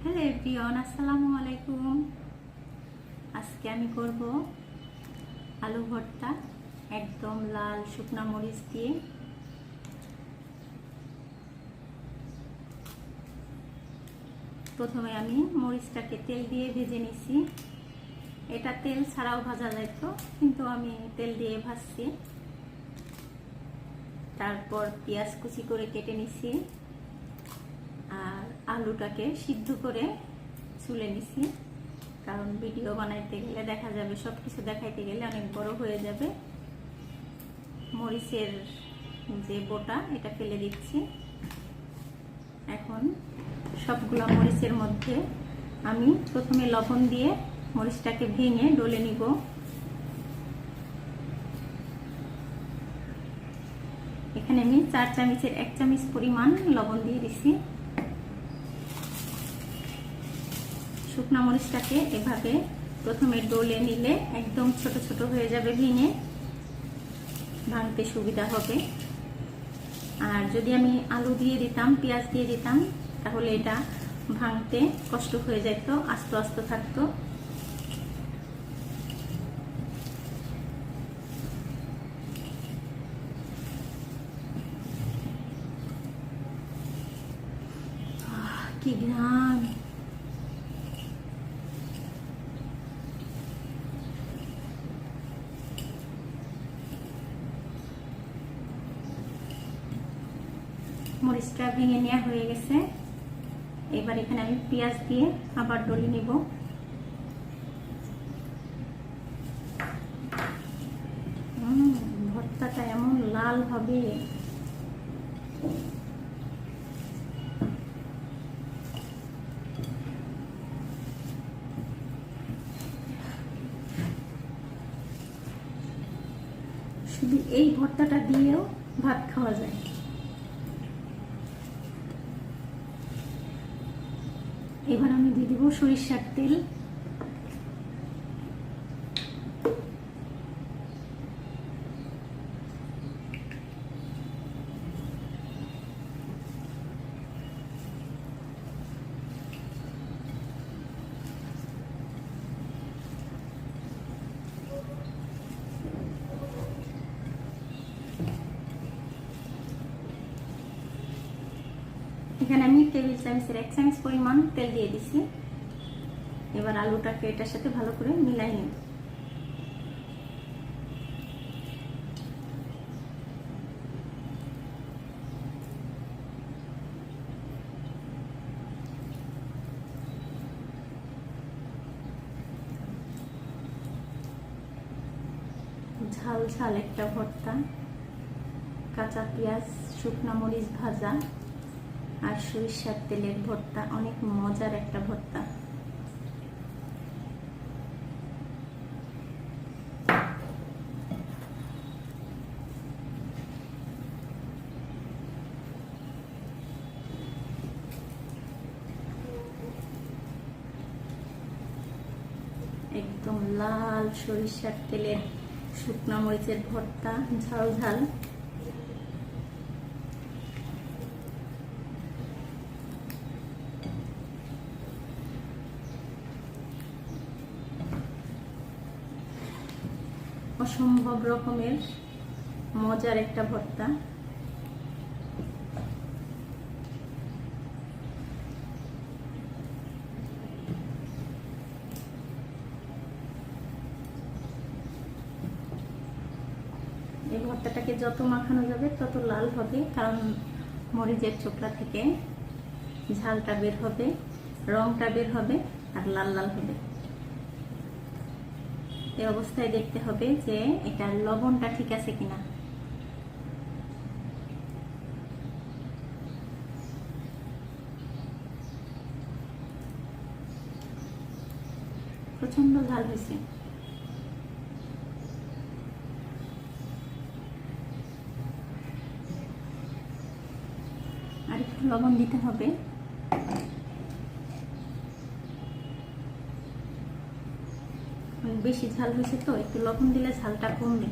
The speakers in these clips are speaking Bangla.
হ্যালো এভরিওয়ান, আসসালামু আলাইকুম। আজকে আমি করব আলু ভর্তা, একদম লাল শুকনা মরিচ দিয়ে। প্রথমে আমি মরিচটাকে তেল দিয়ে ভেজে নিছি। এটা তেল ছাড়াও ভাজা যাইতো, কিন্তু আমি তেল দিয়ে ভাজছি। তারপর পেঁয়াজ কুচি করে কেটে নিছি আর আলুটাকে সিদ্ধ করে চুলে নিছি, কারণ ভিডিও বানাইতে গেলে দেখা যাবে সবকিছু দেখাইতে গেলে অনেক বড় হয়ে যাবে। মরিচের যে বোটা এটা ফেলে দিচ্ছি। এখন সবগুলো মরিচের মধ্যে আমি প্রথমে লবণ দিয়ে মরিচটাকে ভেঙে ডলে নিব। এখানে আমি 4 চামচের 1 চামচ পরিমাণ লবণ দিয়ে দিছি। শুকনা মরিচটাকে এভাবে প্রথমে ডলে নিলে একদম ছোট ছোট হয়ে যাবে, ভেঙে ভাঙতে সুবিধা হবে। আর যদি আমি আলু দিয়ে দিতাম, পেঁয়াজ দিয়ে দিতাম, তাহলে এটা ভাঙতে কষ্ট হয়ে যেত, আস্তে আস্তে থাকতো। কি ঘ্রাণ! মরিচটা ভেঙে নেওয়া হয়ে গেছে। এবার এখানে আমি পেঁয়াজ দিয়ে আবার ডলে নিব। ভর্তাটা এমন লাল হবে, শুধু এই ভর্তাটা দিয়েও ভাত খাওয়া যায়। এবার আমি দিয়ে দিব সরিষার তেল। এখানে আমি টেবিল চামচের 1 চামচ পরিমাণ তেল দিয়ে দিছি। এবার আলুটাকে এটার সাথে ভালো করে মিলাই নিব। ঝাল ঝাল একটা ভর্তা, কাঁচা পেঁয়াজ, শুকনা মরিচ ভাজা আর সরিষার তেলের ভর্তা, অনেক মজার একটা ভর্তা। একদম লাল সরিষার তেলের শুকনা মরিচের ভর্তা, ঝাল ঝাল। অসম্ভব রকমের মজার একটা ভর্তা। এই ভর্তাটাকে যত মাখানো যাবে তত লাল হবে, কারণ মরিচের চোখলা থেকে ঝালটা বের হবে, রংটা বের হবে আর লাল লাল হবে। এই অবস্থায় দেখতে হবে যে এটার লবণটা ঠিক আছে কিনা। প্রচন্ড ঝাল হয়েছে। আর একটু লবণ দিতে হবে। বেশি ঝাল হয়েছে তো একটু লবণ দিলে ঝালটা কমবে।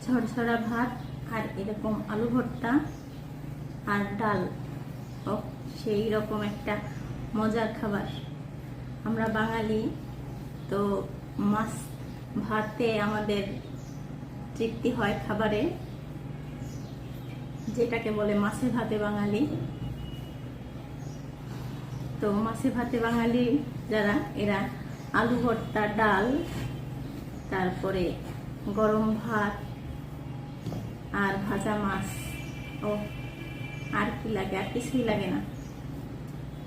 ঝরঝরা ভাত আর এরকম আলু ভর্তা আর ডাল, ও সেই রকম একটা মজার খাবার। আমরা বাঙালি তো মাছ ভাতে আমাদের তৃপ্তি হয় খাবারে, যেটাকে বলে মাছে ভাতে বাঙালি। তো মাছে ভাতে বাঙালি যারা, এরা আলু ভর্তা, ডাল, তারপরে গরম ভাত আর ভাজা মাছ, ও আর কি লাগে? আর কিছুই লাগে না।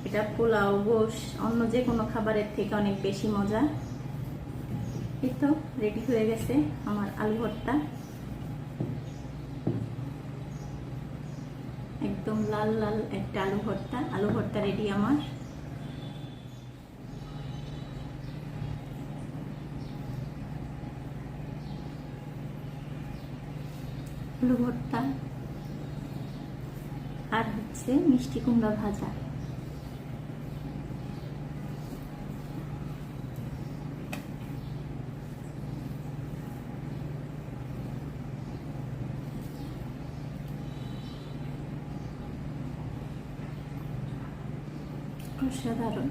এটা পোলাও, গোশ, অন্য যে কোনো খাবারের থেকে অনেক বেশি মজা। এই তো রেডি হয়ে গেছে আমার আলু ভর্তা, একদম লাল লাল একটা আলু ভর্তা। আলু ভর্তা রেডি আমার। আলু ভর্তা আর হচ্ছে মিষ্টি কুমড়া ভাজা। অসাধারণ।